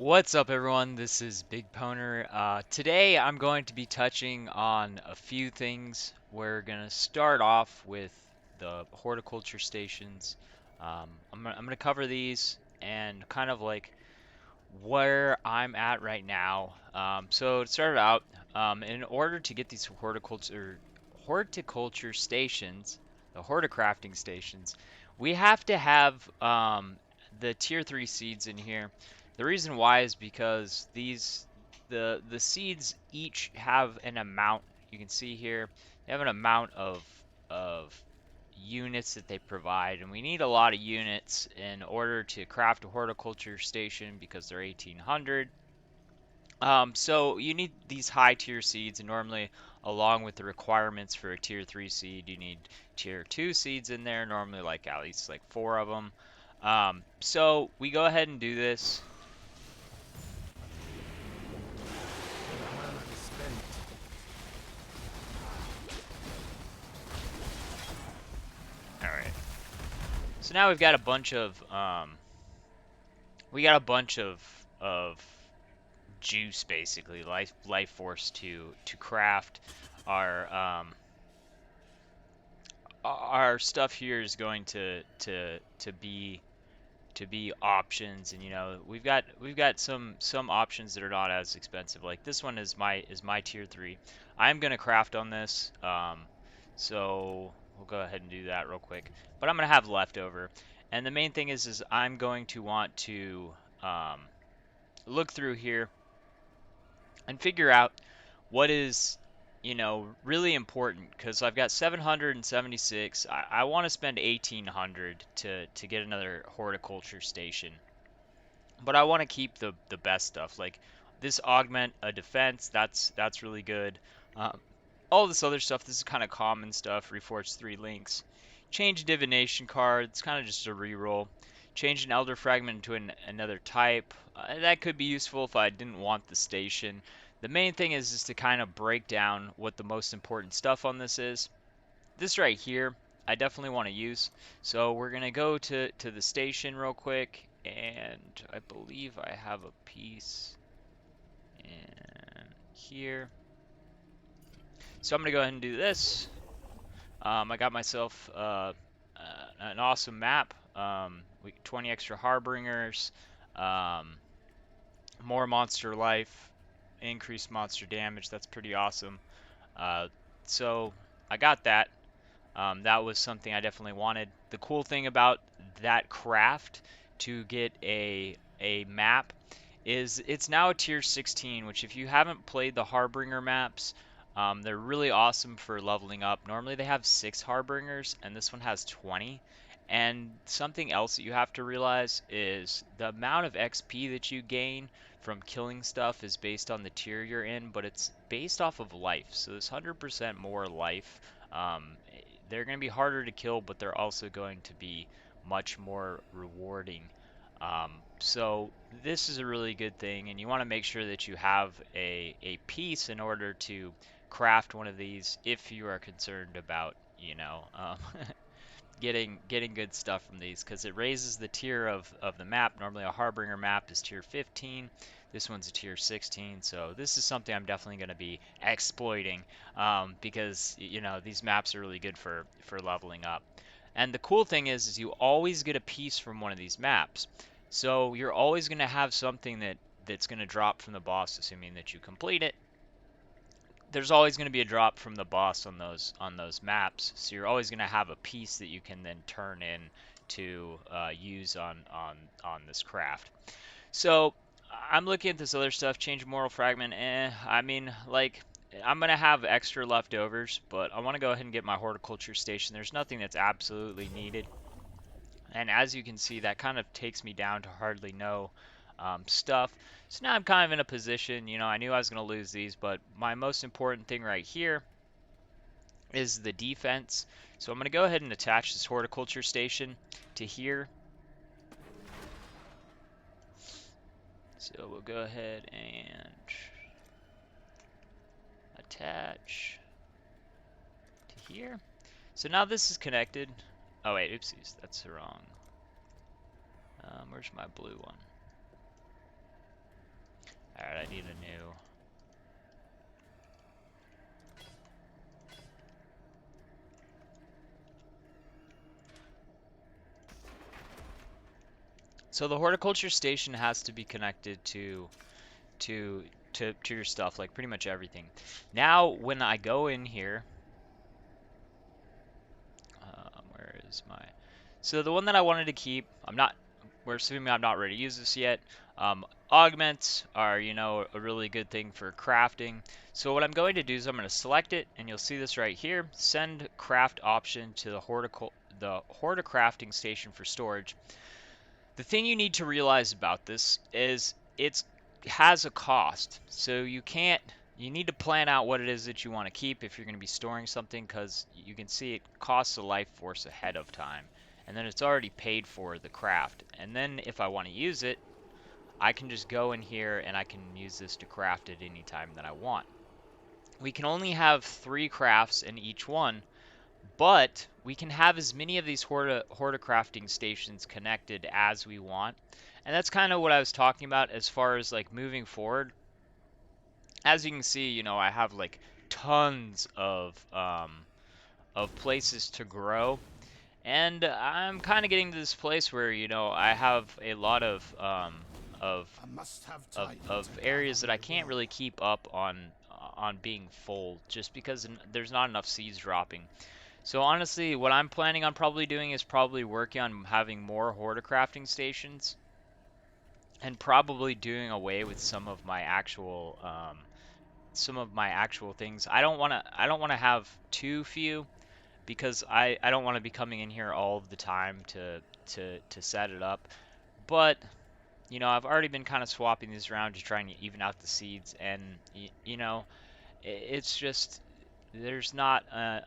What's up, everyone? This is BigPowner. Today, I'm going to be touching on a few things. We're going to start off with the horticulture stations. I'm gonna cover these and kind of like where I'm at right now. So to start out, in order to get these horticulture stations, the horticrafting stations, we have to have the tier 3 seeds in here. The reason why is because the seeds each have an amount. You can see here they have an amount of units that they provide, and we need a lot of units in order to craft a horticulture station because they're 1800. So you need these high tier seeds, and normally, along with the requirements for a tier 3 seed, you need tier 2 seeds in there, normally like at least like 4 of them. So we go ahead and do this. All right. So now we've got a bunch of we got a bunch of juice, basically life force to craft our our stuff here is going to be options. And we've got some options that are not as expensive. Like this one is my tier 3. I'm going to craft on this, so we'll go ahead and do that real quick, but I'm going to have leftover. And the main thing is I'm going to want to um, look through here and figure out what is really important, because I've got 776. I want to spend 1800 to get another horticulture station, but I want to keep the best stuff. Like this augment a defense, that's really good. All this other stuff, this is kind of common stuff. Reforge 3 links, change divination card, it's kind of just a reroll. Change an elder fragment into another type. That could be useful if I didn't want the station. The main thing is to kind of break down what the most important stuff on this is. This right here, I definitely want to use. So we're gonna go to the station real quick, and I believe I have a piece in here. So I'm gonna go ahead and do this. I got myself an awesome map. 20 extra Harbringers, um, more monster life, increased monster damage. That's pretty awesome. Uh, so I got that. That was something I definitely wanted. The cool thing about that craft to get a map is it's now a tier 16, which if you haven't played the Harbringer maps, they're really awesome for leveling up. Normally they have 6 Harbingers, and this one has 20. And something else that you have to realize is the amount of XP that you gain from killing stuff is based on the tier you're in, but it's based off of life. So this 100% more life. Um, they're going to be harder to kill, but they're also going to be much more rewarding. So this is a really good thing, and you want to make sure that you have a piece in order to craft one of these if you are concerned about, getting good stuff from these, because it raises the tier of the map. Normally a Harbinger map is tier 15. This one's a tier 16, so this is something I'm definitely going to be exploiting, because these maps are really good for leveling up. And the cool thing is you always get a piece from one of these maps, so you're always going to have something that's going to drop from the boss, assuming that you complete it. There's always going to be a drop from the boss on those maps, so you're always going to have a piece that you can then turn in to use on this craft. So I'm looking at this other stuff. Change moral fragment. I mean, like, I'm gonna have extra leftovers, but I want to go ahead and get my horticulture station. There's nothing that's absolutely needed, and as you can see, that kind of takes me down to hardly no stuff. So now I'm kind of in a position, I knew I was going to lose these, but my most important thing right here is the defense. So I'm going to go ahead and attach this horticulture station to here. So we'll go ahead and attach to here. So now this is connected. Oh wait, oopsies, that's the wrong. Where's my blue one? need a new. So the horticulture station has to be connected to to your stuff, like pretty much everything. Now, when I go in here, where is my? So the one that I wanted to keep, I'm not. We're assuming I'm not ready to use this yet. Augments are, a really good thing for crafting. So what I'm going to do is I'm going to select it, and you'll see this right here. Send craft option to the horticrafting station for storage. The thing you need to realize about this is it has a cost. So you need to plan out what it is that you want to keep if you're going to be storing something, because you can see it costs a life force ahead of time. And then it's already paid for the craft. And then if I want to use it, I can just go in here and I can use this to craft it any time that I want. We can only have 3 crafts in each one, but we can have as many of these horticrafting stations connected as we want. And that's kind of what I was talking about as far as like moving forward. As you can see, I have like tons of places to grow. And I'm kind of getting to this place where, I have a lot of I must have of time to areas gather that I my can't will. really keep up on being full, just because there's not enough seeds dropping. So honestly, what I'm planning on probably doing is probably working on having more horticrafting stations, and probably doing away with some of my actual things. I don't want to have too few, because I don't want to be coming in here all of the time to set it up. But I've already been kind of swapping these around to try and even out the seeds, and it's just there's not uh,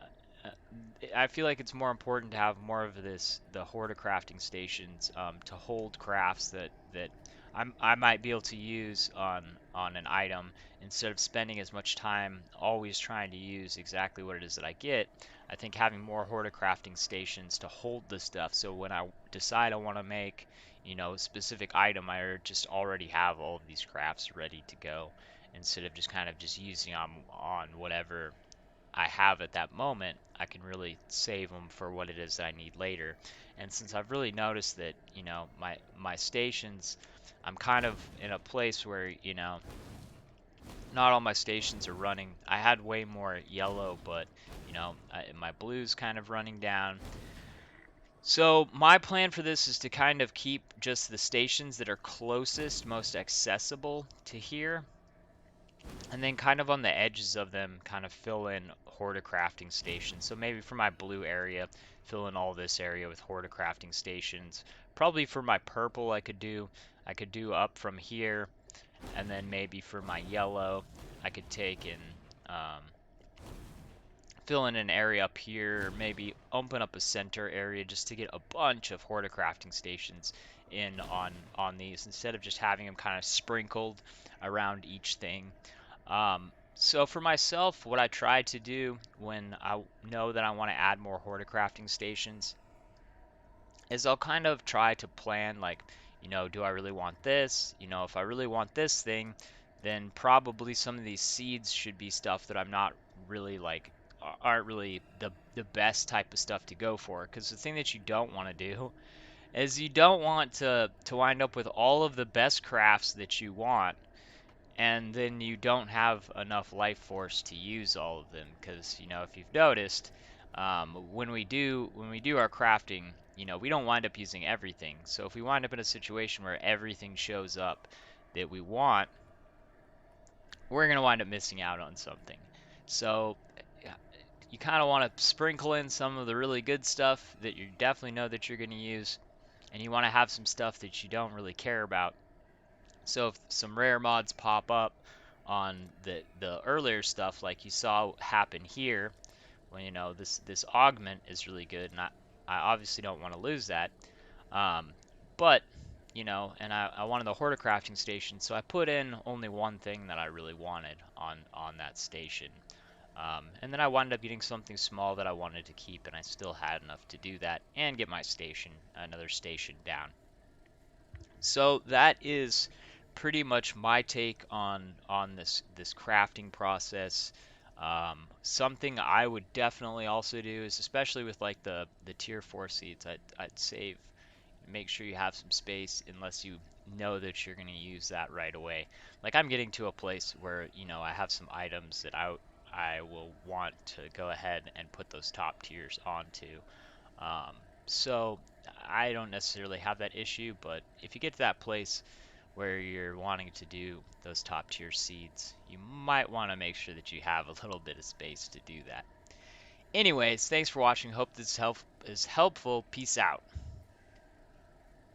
I feel like it's more important to have more of the horticrafting stations, to hold crafts that I might be able to use on an item, instead of spending as much time always trying to use exactly what it is that I get. I think having more horticrafting stations to hold the stuff, so when I decide I want to make a specific item, I just already have all of these crafts ready to go, instead of just kind of just using them on whatever I have at that moment. I can really save them for what it is that I need later. And since I've really noticed that, my stations, I'm kind of in a place where, not all my stations are running. I had way more yellow, but, my blue's kind of running down. So my plan for this is to kind of keep just the stations that are closest, most accessible to here, and then kind of on the edges of them kind of fill in horticrafting stations. So maybe for my blue area, fill in all this area with horticrafting stations. Probably for my purple, I could do up from here, and then maybe for my yellow, I could take and fill in an area up here, maybe open up a center area just to get a bunch of horticrafting stations in on these, instead of just having them kind of sprinkled around each thing. So for myself, what I try to do when I know that I want to add more horticrafting stations is I'll kind of try to plan, like, do I really want this? If I really want this thing, then probably some of these seeds should be stuff that I'm not really like aren't really the best type of stuff to go for. Because the thing that you don't want to do is you don't want to wind up with all of the best crafts that you want, and then you don't have enough life force to use all of them. Because if you've noticed, when we do our crafting, we don't wind up using everything. So if we wind up in a situation where everything shows up that we want, we're going to wind up missing out on something. So yeah, you kind of want to sprinkle in some of the really good stuff that you definitely know that you're going to use, and you want to have some stuff that you don't really care about. So if some rare mods pop up on the earlier stuff, like you saw happen here, when this augment is really good, and I obviously don't want to lose that. Um, but and I wanted the horticrafting station, so I put in only one thing that I really wanted on that station. And then I wound up getting something small that I wanted to keep, and I still had enough to do that and get my station, another station down. So that is pretty much my take on this crafting process. Something I would definitely also do is, especially with like the tier 4 seeds, I'd save, make sure you have some space unless you know that you're going to use that right away. Like I'm getting to a place where, I have some items that I will want to go ahead and put those top tiers onto. Um, so I don't necessarily have that issue, but if you get to that place where you're wanting to do those top tier seeds, you might want to make sure that you have a little bit of space to do that. Anyways, thanks for watching. Hope this help is helpful. Peace out.